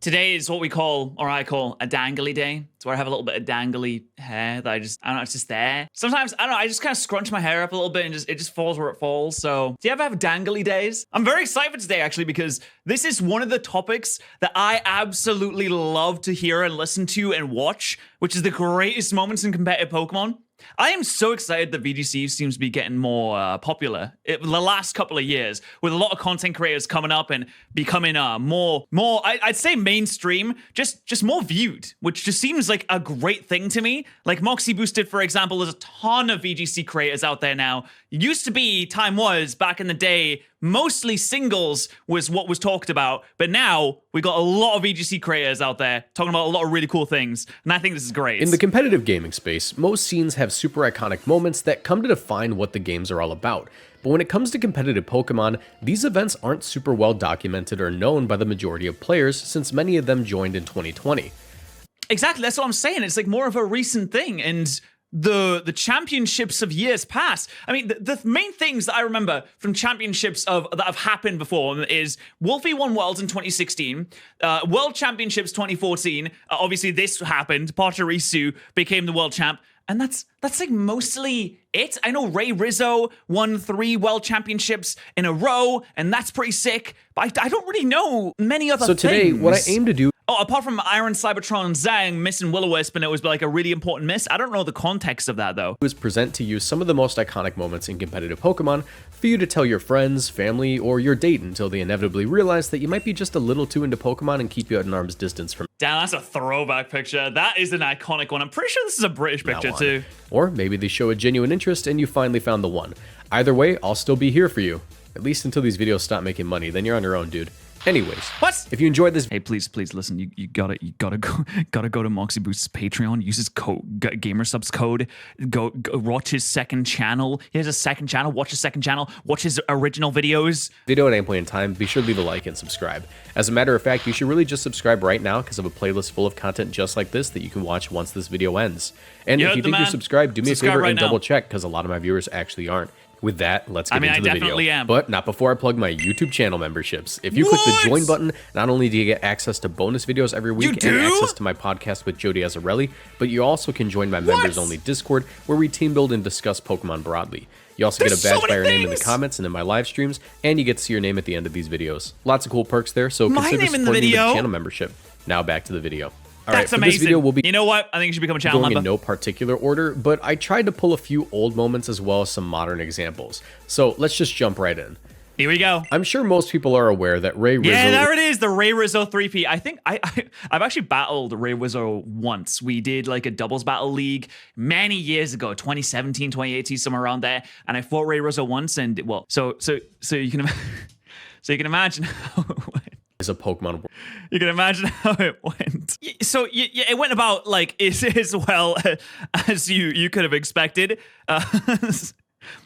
Today is what we call, or I call, a dangly day. It's where I have a little bit of dangly hair that I don't know, it's just there. Sometimes, I don't know, I just kind of scrunch my hair up a little bit and it just falls where it falls. So, do you ever have dangly days? I'm very excited for today, actually, because this is one of the topics that I absolutely love to hear and listen to and watch, which is the greatest moments in competitive Pokemon. I am so excited that VGC seems to be getting more popular the last couple of years, with a lot of content creators coming up and becoming more I'd say mainstream, just more viewed, which just seems like a great thing to me. Like Moxie Boosted, for example, there's a ton of VGC creators out there now. It used to be, time was, back in the day, mostly singles was what was talked about, but now we got a lot of VGC creators out there talking about a lot of really cool things, and I think this is great. In the competitive gaming space, most scenes have super iconic moments that come to define what the games are all about. But when it comes to competitive Pokemon, these events aren't super well documented or known by the majority of players, since many of them joined in 2020. Exactly, that's what I'm saying. It's like more of a recent thing, and the championships of years past. I mean, the main things that I remember from championships that have happened before is Wolfie won Worlds in 2016, World Championships 2014. Obviously, this happened. Pachirisu became the world champ. And that's like mostly it. I know Rizzo won 3 world championships in a row, and that's pretty sick. But I don't really know many other things. So today, what I aim to do... Oh, apart from Iron Cybertron Zheng missing Will-O-Wisp, and it was like a really important miss. I don't know the context of that, though. ...is present to you some of the most iconic moments in competitive Pokemon for you to tell your friends, family, or your date until they inevitably realize that you might be just a little too into Pokemon and keep you at an arm's distance from... Damn, that's a throwback picture. That is an iconic one. I'm pretty sure this is a British picture, too. Or maybe they show a genuine interest and you finally found the one. Either way, I'll still be here for you. At least until these videos stop making money, then you're on your own, dude. Anyways, what? If you enjoyed this, hey, please listen. You gotta go to Moxie Boost's Patreon. Use his code, GamerSubs code. Go watch his second channel. He has a second channel. Watch his second channel. Watch his original videos. Video at any point in time, be sure to leave a like and subscribe. As a matter of fact, you should really just subscribe right now because I have a playlist full of content just like this that you can watch once this video ends. And if you think you're subscribed, do me a favor and double check because a lot of my viewers actually aren't. With that, let's get into the video. I definitely am. But not before I plug my YouTube channel memberships. If you click the join button, not only do you get access to bonus videos every week and access to my podcast with Jody Azzarelli, but you also can join my members-only Discord, where we team build and discuss Pokemon broadly. You also get a badge by your name in the comments and in my live streams, and you get to see your name at the end of these videos. Lots of cool perks there, so consider supporting me with a channel membership. Now back to the video. That's amazing. This video will be, you know what? I think you should become a channel member. In no particular order, but I tried to pull a few old moments as well as some modern examples. So let's just jump right in. Here we go. I'm sure most people are aware that Rizzo... Yeah, there it is, the Rizzo three-peat. I think I've actually battled Rizzo once. We did like a doubles battle league many years ago, 2017, 2018, somewhere around there. And I fought Rizzo once, and well, so you can imagine how it went. Is a Pokemon. You can imagine how it went. So yeah, it went about like as well as you could have expected. This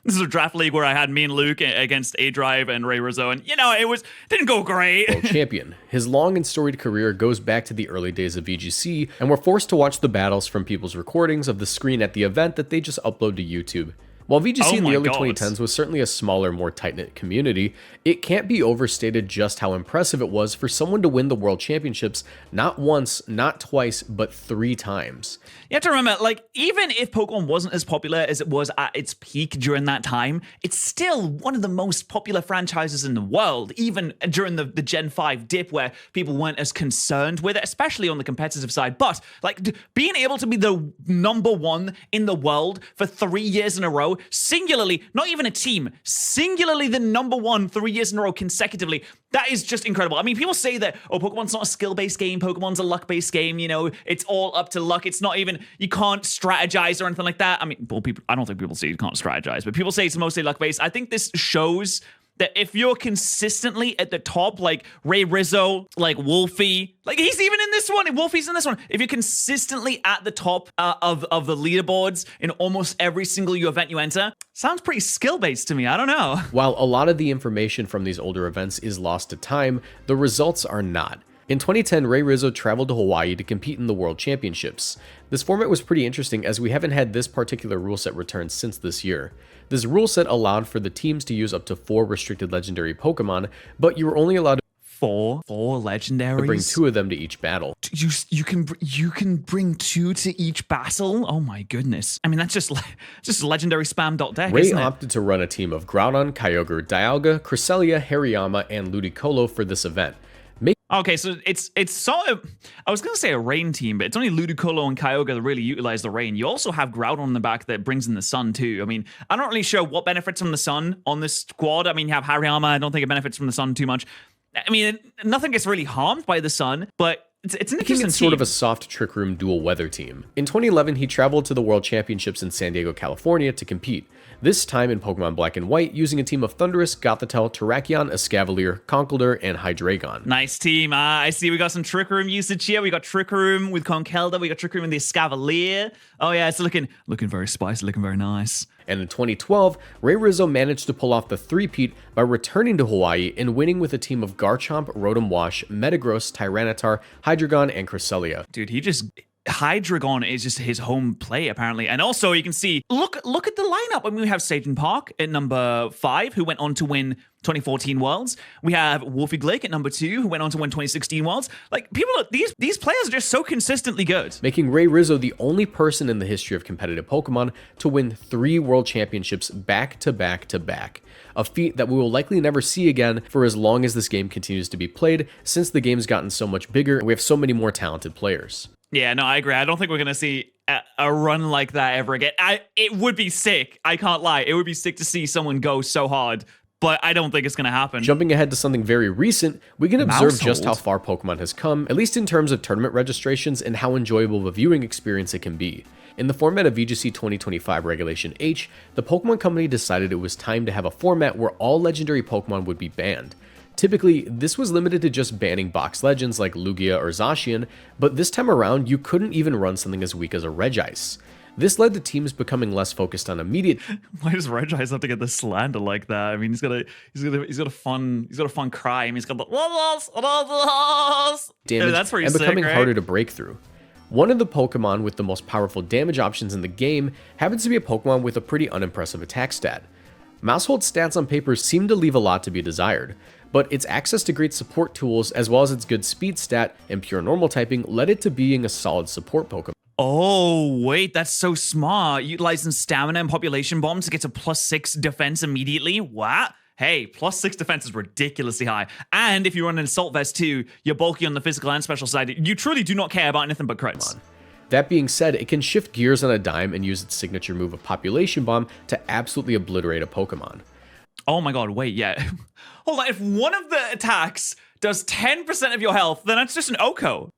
is a draft league where I had me and Luke against A-Drive and Rizzo, and you know didn't go great. World champion. His long and storied career goes back to the early days of VGC, and we're forced to watch the battles from people's recordings of the screen at the event that they just upload to YouTube. While VGC in the early 2010s was certainly a smaller, more tight-knit community, it can't be overstated just how impressive it was for someone to win the World Championships not once, not twice, but 3 times. You have to remember, like, even if Pokemon wasn't as popular as it was at its peak during that time, it's still one of the most popular franchises in the world, even during the Gen 5 dip where people weren't as concerned with it, especially on the competitive side. But, like, being able to be the #1 in the world for 3 years in a row, singularly, not even a team, singularly the #1 3 years in a row consecutively, that is just incredible. I mean, people say that, oh, Pokemon's not a skill-based game, Pokemon's a luck-based game, you know, it's all up to luck, it's not even, you can't strategize or anything like that. I mean, well, I don't think people say you can't strategize, but people say it's mostly luck-based. I think this shows that if you're consistently at the top, like Rizzo, like Wolfie, like he's even in this one, Wolfie's in this one. If you're consistently at the top of the leaderboards in almost every single event you enter, sounds pretty skill-based to me. I don't know. While a lot of the information from these older events is lost to time, the results are not. In 2010, Rizzo traveled to Hawaii to compete in the World Championships. This format was pretty interesting as we haven't had this particular rule set returned since this year. This rule set allowed for the teams to use up to 4 restricted legendary Pokemon, but you were only allowed Four legendaries. Bring 2 of them to each battle. You can bring 2 to each battle. Oh my goodness! I mean, that's just legendary spam deck. Ray opted to run a team of Groudon, Kyogre, Dialga, Cresselia, Hariyama, and Ludicolo for this event. Okay, so it's sort of, I was going to say a rain team, but it's only Ludicolo and Kyogre that really utilize the rain. You also have Groudon on the back that brings in the sun too. I mean, I'm not really sure what benefits from the sun on this squad. I mean, you have Hariyama. I don't think it benefits from the sun too much. I mean, nothing gets really harmed by the sun, but it's an interesting team. Sort of a soft Trick Room dual weather team. In 2011, he traveled to the World Championships in San Diego, California to compete. This time in Pokemon Black and White, using a team of Thundurus, Gothitelle, Terrakion, Escavalier, Conkeldurr, and Hydreigon. Nice team. I see we got some Trick Room usage here. We got Trick Room with Conkeldurr. We got Trick Room with the Escavalier. Oh yeah, it's looking very spicy, looking very nice. And in 2012, Rizzo managed to pull off the three-peat by returning to Hawaii and winning with a team of Garchomp, Rotom Wash, Metagross, Tyranitar, Hydreigon, and Cresselia. Dude, Hydreigon is just his home play, apparently. And also, you can see, look at the lineup. I mean, we have Satan Park at number 5, who went on to win 2014 Worlds. We have Wolfie Glick at number 2, who went on to win 2016 Worlds. Like, these players are just so consistently good. Making Rizzo the only person in the history of competitive Pokemon to win 3 World Championships back to back to back. A feat that we will likely never see again for as long as this game continues to be played, since the game's gotten so much bigger and we have so many more talented players. Yeah, no, I agree. I don't think we're going to see a run like that ever again. It would be sick. I can't lie. It would be sick to see someone go so hard, but I don't think it's going to happen. Jumping ahead to something very recent, we can observe just how far Pokemon has come, at least in terms of tournament registrations and how enjoyable of a viewing experience it can be. In the format of VGC 2025 Regulation H, the Pokemon Company decided it was time to have a format where all legendary Pokemon would be banned. Typically, this was limited to just banning box legends like Lugia or Zacian, but this time around, you couldn't even run something as weak as a Regice. This led to teams becoming less focused on immediate. Why does Regice have to get the slander like that? I mean, he's got a fun cry. I mean, he's got the damage that's where he's and becoming sick, right? harder to break through. One of the Pokemon with the most powerful damage options in the game happens to be a Pokemon with a pretty unimpressive attack stat. Maushold's stats on paper seem to leave a lot to be desired, but its access to great support tools as well as its good speed stat and pure normal typing led it to being a solid support Pokemon. Oh, wait, that's so smart. Utilizing stamina and population bombs to get to +6 defense immediately. What? Hey, +6 defense is ridiculously high. And if you run an Assault Vest too, you're bulky on the physical and special side. You truly do not care about anything but crits. That being said, it can shift gears on a dime and use its signature move of Population Bomb to absolutely obliterate a Pokemon. Oh my god, wait, yeah. Hold on, if one of the attacks does 10% of your health, then that's just an OHKO.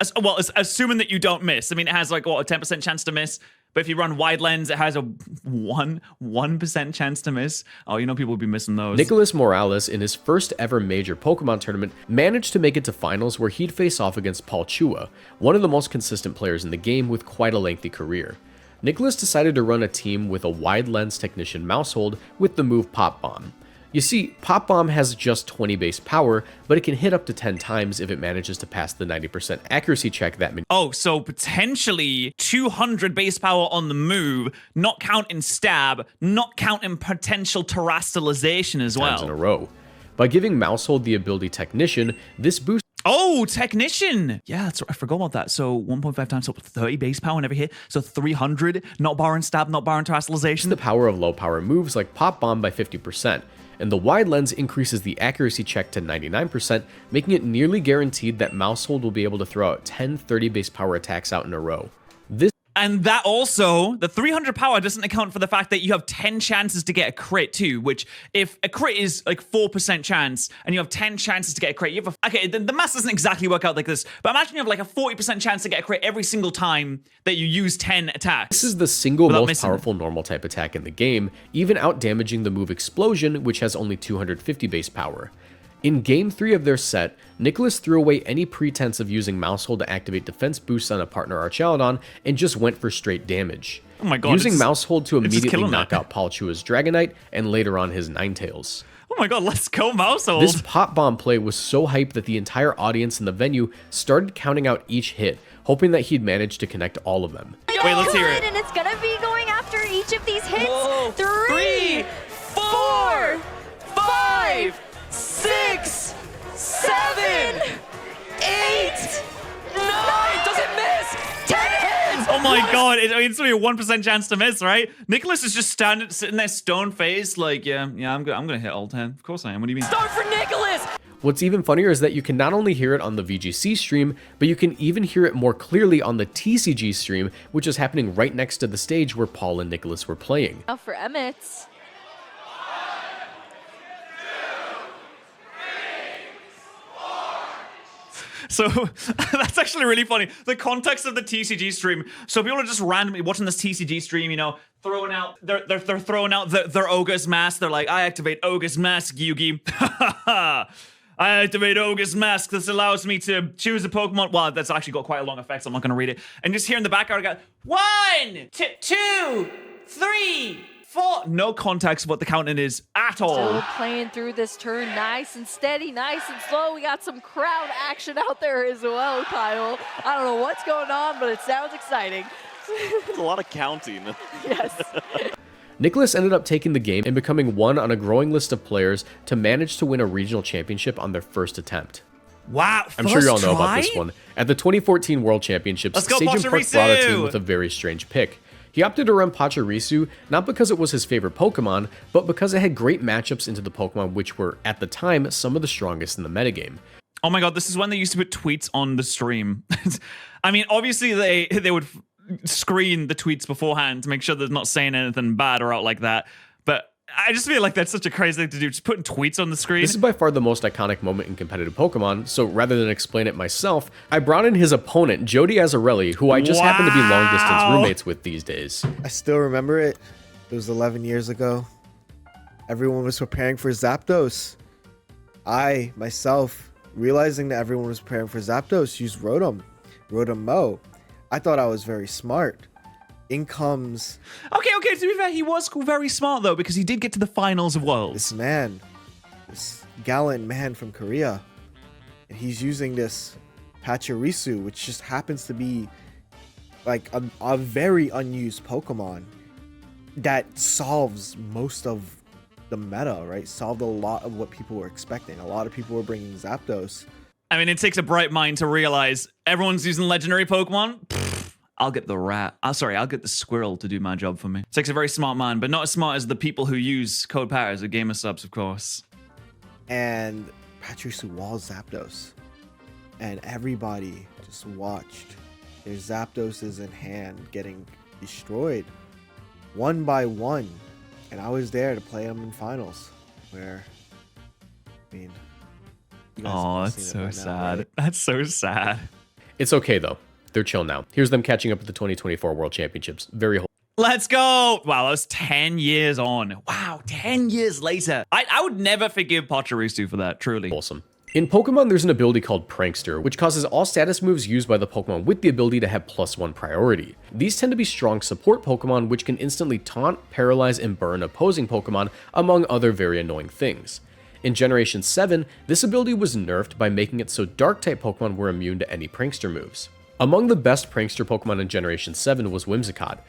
Assuming that you don't miss. I mean, it has like, what, a 10% chance to miss? But if you run Wide Lens, it has a 1% chance to miss. Oh, you know people would be missing those. Nicholas Morales, in his first ever major Pokemon tournament, managed to make it to finals where he'd face off against Paul Chua, one of the most consistent players in the game with quite a lengthy career. Nicholas decided to run a team with a Wide Lens Technician Maushold with the move Pop Bomb. You see, Pop Bomb has just 20 base power, but it can hit up to 10 times if it manages to pass the 90% accuracy check that Oh, so potentially 200 base power on the move, not counting stab, not counting potential terrestrialization as well. Times in a row. By giving Maushold the ability Technician, this boosts. Oh, Technician! Yeah, that's right. I forgot about that. So 1.5 times up to 30 base power in every hit. So 300, not barring stab, not barring terrestrialization. The power of low power moves like Pop Bomb by 50%. And the Wide Lens increases the accuracy check to 99%, making it nearly guaranteed that Maushold will be able to throw out 10 30 base power attacks out in a row. And that also, the 300 power doesn't account for the fact that you have 10 chances to get a crit too, which if a crit is like 4% chance and you have 10 chances to get a crit, you have okay, the math doesn't exactly work out like this, but imagine you have like a 40% chance to get a crit every single time that you use 10 attacks. This is the single most powerful normal type attack in the game, even out damaging the move Explosion, which has only 250 base power. In Game 3 of their set, Nicholas threw away any pretense of using Maushold to activate defense boosts on a partner Archaeodon and just went for straight damage. Oh my god. Using Maushold to immediately knock out Paul Chua's Dragonite and later on his Ninetales. Oh my god, let's go Maushold. This Pop Bomb play was so hyped that the entire audience in the venue started counting out each hit, hoping that he'd manage to connect all of them. Wait, let's hear it. And it's gonna be going after each of these hits. Whoa. 3, 4, 5, 6, 7, 8, 9. Does it miss? 10 hits. Oh my god, it's only a 1% chance to miss, right? Nicholas is just sitting there stone-faced like, yeah, I'm gonna hit all 10. Of course I am. What do you mean? Start for Nicholas. What's even funnier is that you can not only hear it on the VGC stream, but you can even hear it more clearly on the TCG stream, which is happening right next to the stage where Paul and Nicholas were playing. Now for Emmett. So that's actually really funny. The context of the TCG stream. So people are just randomly watching this TCG stream, you know, throwing out they're throwing out their Ogre's Mask. They're like, I activate Ogre's Mask, Yugi. I activate Ogre's Mask. This allows me to choose a Pokemon. Well, that's actually got quite a long effect, so I'm not gonna read it. And just here in the background, I got 1, 2, 3, 4. No context of what the counting is at all. Still playing through this turn nice and steady, nice and slow. We got some crowd action out there as well, Kyle. I don't know what's going on, but it sounds exciting. It's a lot of counting. Yes. Nicholas ended up taking the game and becoming one on a growing list of players to manage to win a regional championship on their first attempt. Wow, I'm sure you all know about this one. At the 2014 World Championships, Let's go, Sajin Park Pachirisu! brought a team with a very strange pick. He opted to run Pachirisu, not because it was his favorite Pokemon, but because it had great matchups into the Pokemon which were, at the time, some of the strongest in the metagame. Oh my god, this is when they used to put tweets on the stream. I mean, obviously they would screen the tweets beforehand to make sure they're not saying anything bad or out like that. But I just feel like that's such a crazy thing to do, just putting tweets on the screen. This is by far the most iconic moment in competitive Pokemon, so rather than explain it myself, I brought in his opponent, Jody Azzarelli, who I just happen to be long-distance roommates with these days. I still remember it. It was 11 years ago. Everyone was preparing for Zapdos. I, myself, realizing that everyone was preparing for Zapdos, used Rotom Mo. I thought I was very smart. In comes... Okay, to be fair, he was very smart, though, because he did get to the finals of Worlds. this man, this gallant man from Korea. And he's using this Pachirisu, which just happens to be like a very unused Pokemon that solves most of the meta, right? Solved a lot of what people were expecting. A lot of people were bringing Zapdos. I mean, it takes a bright mind to realize everyone's using legendary Pokemon. Pfft, I'll get the rat. I'll get the squirrel to do my job for me. It takes a very smart man, but not as smart as the people who use code Patterrz at Gamer Subs, of course. And Pachirisu walls Zapdos. And everybody just watched their Zapdoses in hand getting destroyed one by one. And I was there to play them in finals. Where, I mean... Oh, that's so sad. Right? That's so sad. It's okay, though. They're chill now. Here's them catching up at the 2024 World Championships. Very Let's go! Wow, that was 10 years on. Wow, 10 years later. I would never forgive Pachirisu for that, truly. wholesome. In Pokemon, there's an ability called Prankster, which causes all status moves used by the Pokemon with the ability to have +1 priority. These tend to be strong support Pokemon, which can instantly taunt, paralyze, and burn opposing Pokemon, among other very annoying things. In Generation 7, this ability was nerfed by making it so Dark-type Pokemon were immune to any Prankster moves. Among the best Prankster Pokemon in Generation 7 was Whimsicott,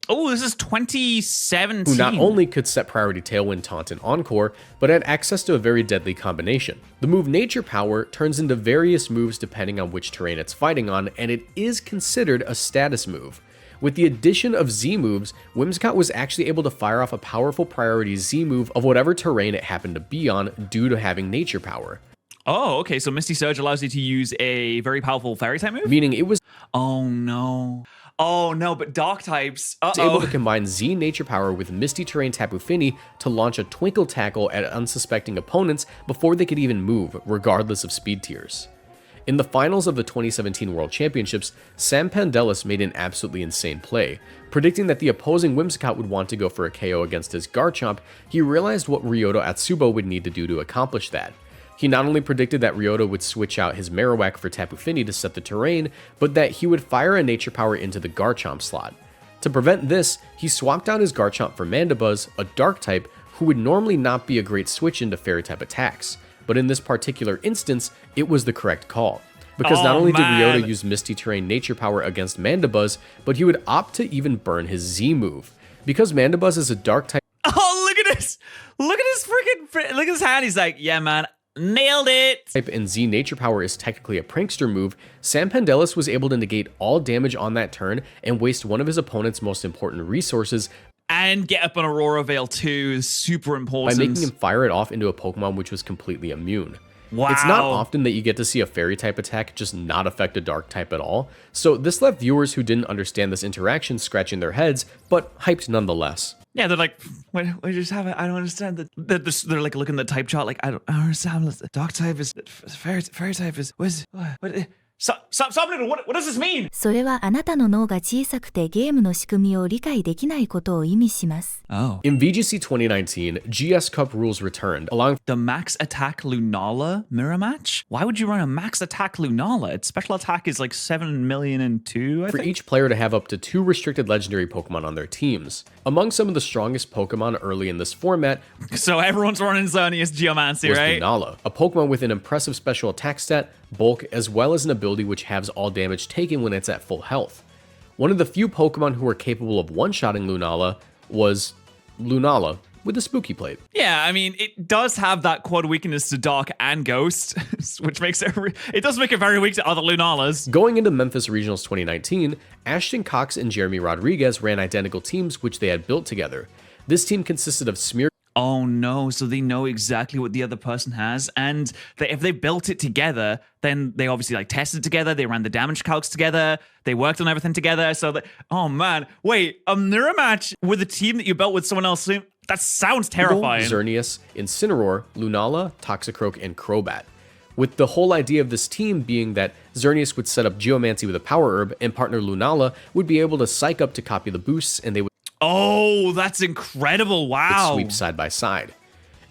Oh, this is 2017. who not only could set priority Tailwind, Taunt, and Encore, but had access to a very deadly combination. The move Nature Power turns into various moves depending on which terrain it's fighting on, and it is considered a status move. With the addition of Z-moves, Whimsicott was actually able to fire off a powerful priority Z-move of whatever terrain it happened to be on due to having Nature Power. Oh, okay, so Misty Surge allows you to use a very powerful Fairy-type move? Meaning it was Oh, no. Oh, no, but Dark types. able to combine Z Nature Power with Misty Terrain Tapu Fini to launch a Twinkle Tackle at unsuspecting opponents before they could even move, regardless of speed tiers. In the finals of the 2017 World Championships, Sam Pandelis made an absolutely insane play. Predicting that the opposing Whimsicott would want to go for a KO against his Garchomp, he realized what Ryota Atsubo would need to do to accomplish that. He not only predicted that Ryota would switch out his Marowak for Tapu Fini to set the terrain, but that he would fire a Nature Power into the Garchomp slot. To prevent this, he swapped out his Garchomp for Mandibuzz, a Dark type, who would normally not be a great switch into Fairy-type attacks. But in this particular instance, it was the correct call. Because not only did Ryota use Misty Terrain Nature Power against Mandibuzz, but he would opt to even burn his Z move. Because Mandibuzz is a Dark type. Oh, look at this! Look at his freaking... Look at his hand. He's like, yeah, man. Nailed it! Type and Z Nature Power is technically a Prankster move, Sam Pendelis was able to negate all damage on that turn and waste one of his opponent's most important resources. And get up on Aurora Veil too, super important. By making him fire it off into a Pokemon which was completely immune. Wow. It's not often that you get to see a fairy type attack just not affect a dark type at all, so this left viewers who didn't understand this interaction scratching their heads, but hyped nonetheless. Yeah, they're like, what just happened? I don't understand. They're like looking at the type chart, like, I don't understand. The dark type is, fairy type is, what? What does this mean? それはあなたの脳が小さくてゲームの仕組みを理解できないことを意味します。Oh. In VGC 2019, GS Cup rules returned, allowing the max attack Lunala mirror match? Why would you run a max attack Lunala? Its special attack is like 7 million and 2, I for think? each player to have up to 2 restricted legendary Pokemon on their teams. Among some of the strongest Pokemon early in this format, so everyone's running Xerneas Geomancy, was right? Lunala, a Pokemon with an impressive special attack stat, bulk, as well as an ability which halves all damage taken when it's at full health. One of the few Pokemon who were capable of one-shotting Lunala was Lunala with a Spooky Plate. Yeah, I mean, it does have that quad weakness to Dark and Ghost, which makes it does make it very weak to other Lunalas. Going into Memphis Regionals 2019, Ashton Cox and Jeremy Rodriguez ran identical teams which they had built together. This team consisted of Smear. Oh no, so they know exactly what the other person has, and if they built it together, then they obviously like tested together, they ran the damage calcs together, they worked on everything together, so that, oh man, wait, a mirror match with a team that you built with someone else, that sounds terrifying. Xerneas, Incineroar, Lunala, Toxicroak, and Crobat. With the whole idea of this team being that Xerneas would set up Geomancy with a Power Herb, and partner Lunala would be able to psych up to copy the boosts, and they would oh, that's incredible. Wow. sweep side by side.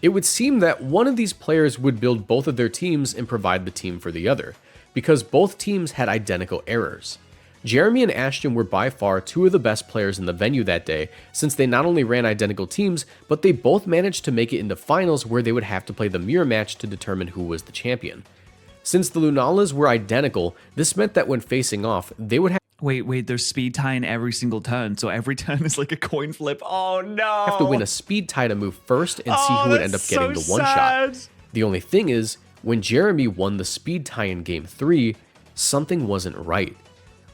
It would seem that one of these players would build both of their teams and provide the team for the other, because both teams had identical errors. Jeremy and Ashton were by far 2 of the best players in the venue that day, since they not only ran identical teams, but they both managed to make it into finals where they would have to play the mirror match to determine who was the champion. Since the Lunalas were identical, this meant that when facing off, they would have Wait, there's speed tie in every single turn, so every turn is like a coin flip. Oh no! to win a speed tie to move first and see who would end up getting the one shot. The only thing is, when Jeremy won the speed tie in Game 3, something wasn't right.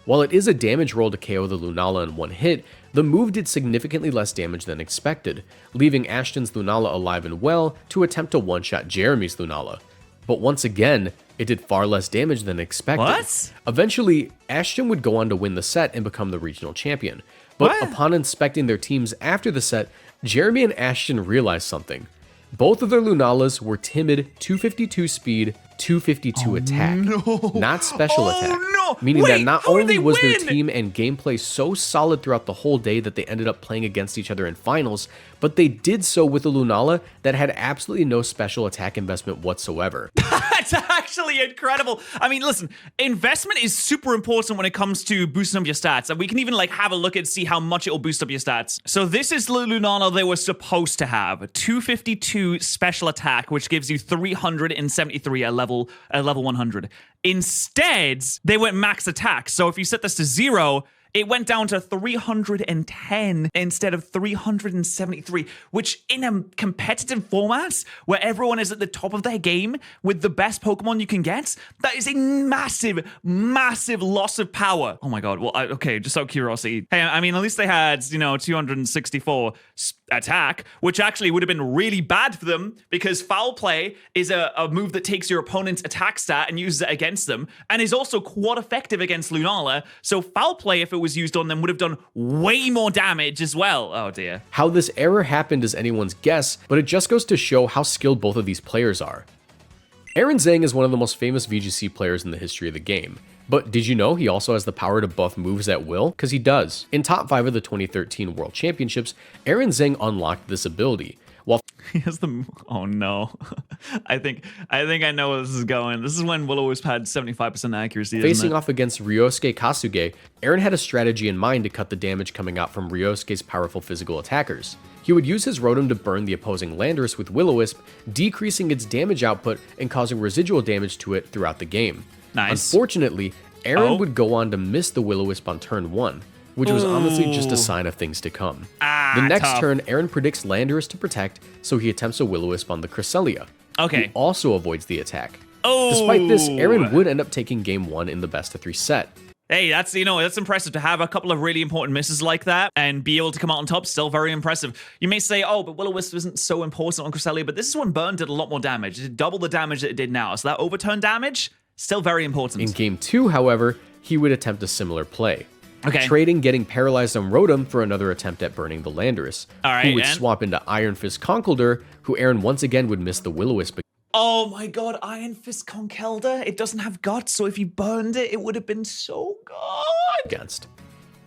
While it is a damage roll to KO the Lunala in one hit, the move did significantly less damage than expected, leaving Ashton's Lunala alive and well to attempt to one-shot Jeremy's Lunala. But once again, it did far less damage than expected. What? Eventually, Ashton would go on to win the set and become the regional champion. But upon inspecting their teams after the set, Jeremy and Ashton realized something. Both of their Lunalas were timid 252 speed, 252 attack, not special attack. Meaning that not only was their team and gameplay so solid throughout the whole day that they ended up playing against each other in finals, but they did so with a Lunala that had absolutely no special attack investment whatsoever. That's actually incredible. I mean, listen, investment is super important when it comes to boosting up your stats. And we can even like have a look and see how much it will boost up your stats. So this is the Lunala they were supposed to have. 252 special attack, which gives you 373 at level 100. Instead, they went max attack. So if you set this to 0, it went down to 310 instead of 373, which in a competitive format where everyone is at the top of their game with the best Pokemon you can get, that is a massive, massive loss of power. Oh my God. Well, okay, just out of curiosity. Hey, I mean, at least they had, 264 attack, which actually would have been really bad for them because Foul Play is a move that takes your opponent's attack stat and uses it against them and is also quad effective against Lunala. So Foul Play, if it was used on them, would have done way more damage as well. Oh dear. How this error happened is anyone's guess, but it just goes to show how skilled both of these players are. Aaron Zheng is one of the most famous VGC players in the history of the game. But did you know he also has the power to buff moves at will? Because he does. In top 5 of the 2013 World Championships, Aaron Zheng unlocked this ability. While he has the oh no, I think I know where this is going. This is when Will-O-Wisp had 75% accuracy. Facing off against Ryosuke Kasuge, Aaron had a strategy in mind to cut the damage coming out from Ryosuke's powerful physical attackers. He would use his Rotom to burn the opposing Landorus with Will-O-Wisp, decreasing its damage output and causing residual damage to it throughout the game. Nice. Unfortunately, Aaron would go on to miss the Will-O-Wisp on turn 1, which was honestly just a sign of things to come. The next turn, Aaron predicts Landorus to protect, so he attempts a Will-O-Wisp on the Cresselia. Okay. Who also avoids the attack. Oh! Despite this, Aaron would end up taking game 1 in the best-of-3 set. Hey, that's impressive to have a couple of really important misses like that and be able to come out on top. Still very impressive. You may say, oh, but Will-O-Wisp isn't so important on Cresselia, but this is when Burn did a lot more damage. It did double the damage that it did now. So that overturn damage, still very important. In game 2, however, he would attempt a similar play. Okay. Trading getting paralyzed on Rotom for another attempt at burning the Landorus. All right, who would swap into Iron Fist Conkeldurr, who Aaron once again would miss the Will-O-Wisp. Oh my god, Iron Fist Conkeldurr. It doesn't have guts, so if you burned it, it would have been so good. Against.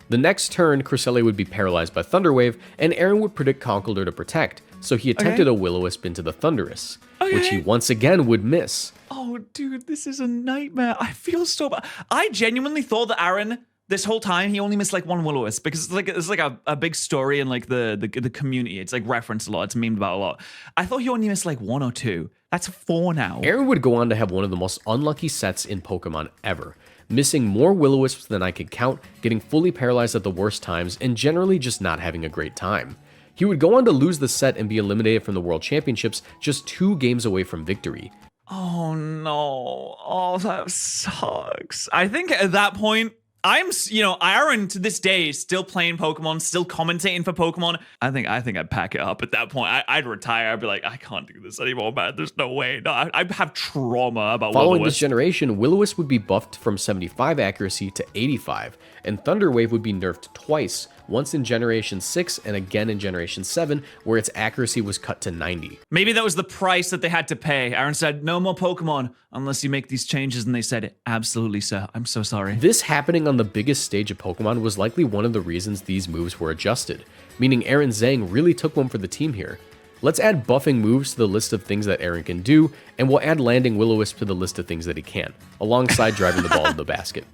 The next turn, Cresselia would be paralyzed by Thunder Wave, and Aaron would predict Conkeldurr to protect, so he attempted a Will-O-Wisp into the Thundurus, which he once again would miss. Oh, dude, this is a nightmare. I feel so bad. I genuinely thought that Aaron, this whole time, he only missed like one Will-O-Wisp because it's like a big story in like the community. It's like referenced a lot. It's memed about a lot. I thought he only missed like 1 or 2. That's 4 now. Aaron would go on to have one of the most unlucky sets in Pokemon ever, missing more Will-O-Wisps than I could count, getting fully paralyzed at the worst times, and generally just not having a great time. He would go on to lose the set and be eliminated from the World Championships just 2 games away from victory. Oh no. Oh, that sucks. I think at that point, Aaron to this day is still playing Pokemon, still commentating for Pokemon. I think I'd pack it up at that point. I'd retire. I'd be like, I can't do this anymore, man. There's no way. No, I'd have trauma about Following Will-O-Wisp. this generation, Will-O-Wisp would be buffed from 75 accuracy to 85, and Thunder Wave would be nerfed twice, once in Generation 6 and again in Generation 7, where its accuracy was cut to 90. Maybe that was the price that they had to pay. Aaron said, no more Pokemon unless you make these changes, and they said, absolutely, sir. I'm so sorry. This happening on the biggest stage of Pokemon was likely one of the reasons these moves were adjusted, meaning Aaron Zheng really took one for the team here. Let's add buffing moves to the list of things that Aaron can do, and we'll add landing Will-O-Wisp to the list of things that he can, alongside driving the ball in the basket.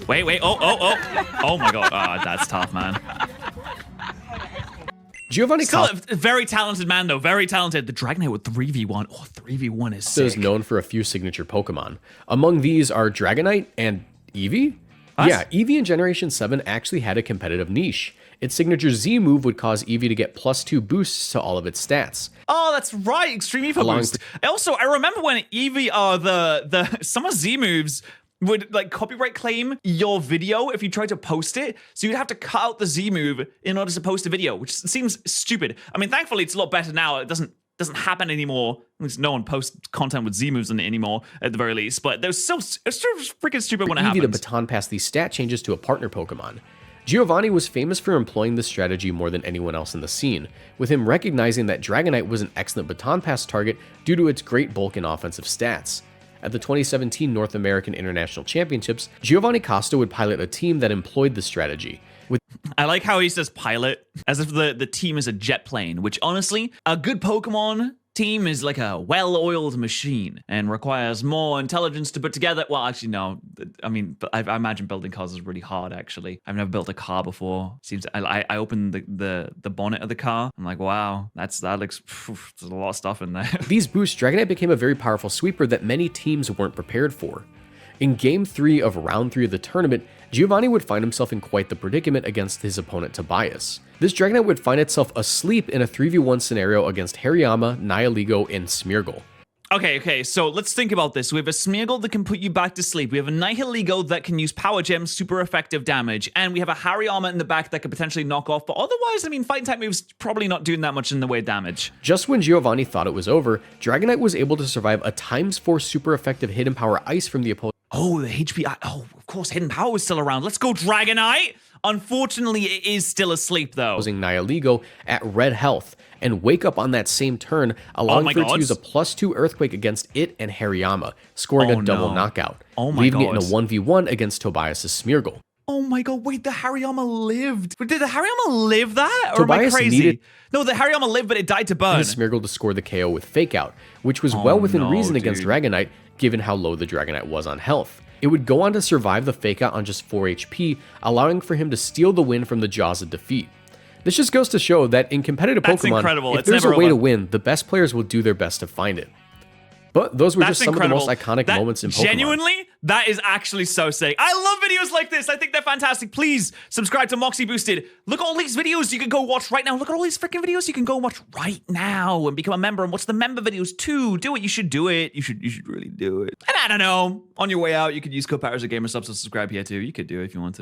Wait, oh my god, that's tough, man. Giovanni Still a very talented man, though. Very talented. The Dragonite with 3v1. Oh, 3v1 is sick. Is known for a few signature Pokemon. Among these are Dragonite and Eevee. Us? Yeah, Eevee in Generation 7 actually had a competitive niche. Its signature Z-move would cause Eevee to get +2 boosts to all of its stats. Oh, that's right. Extreme Evo boost. Also, I remember when Eevee, some of Z moves would like copyright claim your video if you tried to post it. So you'd have to cut out the Z move in order to post a video, which seems stupid. I mean, thankfully it's a lot better now. It doesn't happen anymore. At least no one posts content with Z moves in it anymore, at the very least. But it's still freaking stupid when it happens. Eevee to baton pass these stat changes to a partner Pokemon. Giovanni was famous for employing this strategy more than anyone else in the scene, with him recognizing that Dragonite was an excellent baton pass target due to its great bulk and offensive stats. At the 2017 North American International Championships, Giovanni Costa would pilot a team that employed this strategy. I like how he says pilot, as if the team is a jet plane, which honestly, a good Pokemon team is like a well-oiled machine and requires more intelligence to put together. Well, actually, no. I mean, I imagine building cars is really hard, actually. I've never built a car before. Seems I opened the bonnet of the car. I'm like, wow, that looks, there's a lot of stuff in there. These boosts, Dragonite became a very powerful sweeper that many teams weren't prepared for. In Game 3 of Round 3 of the tournament, Giovanni would find himself in quite the predicament against his opponent Tobias. This Dragonite would find itself asleep in a 3v1 scenario against Hariyama, Nihilego, and Smeargle. Okay, so let's think about this. We have a Smeargle that can put you back to sleep. We have a Nihilego that can use Power Gem, super effective damage. And we have a Hariyama in the back that could potentially knock off. But otherwise, I mean, fighting type moves probably not doing that much in the way of damage. Just when Giovanni thought it was over, Dragonite was able to survive a ×4 super effective Hidden Power Ice from the opponent. Oh, the HP. Oh, of course, Hidden Power is still around. Let's go, Dragonite! Unfortunately, it is still asleep, though. Causing Nihilego at red health and wake up on that same turn, allowing for it to use a +2 Earthquake against it and Hariyama, scoring a double knockout, leaving it in a 1v1 against Tobias' Smeargle. Oh my god, wait, the Hariyama lived. Did the Hariyama live that? Or Tobias am I crazy? No, the Hariyama lived, but it died to burn. Smeargle to score the KO with Fake Out, which was well within reason against Dragonite, given how low the Dragonite was on health. It would go on to survive the Fake Out on just 4 HP, allowing for him to steal the win from the jaws of defeat. This just goes to show that in competitive Pokemon, if there's a way to win, the best players will do their best to find it. But those were That's just some incredible. of the most iconic moments in Pokemon. Genuinely, that is actually so sick. I love videos like this. I think they're fantastic. Please subscribe to Moxie Boosted. Look at all these videos you can go watch right now. Look at all these freaking videos you can go watch right now and become a member and watch the member videos too. Do it. You should do it. You should really do it. And I don't know. On your way out, you could use code Patterrz at GamerSubs to subscribe here too. You could do it if you want to.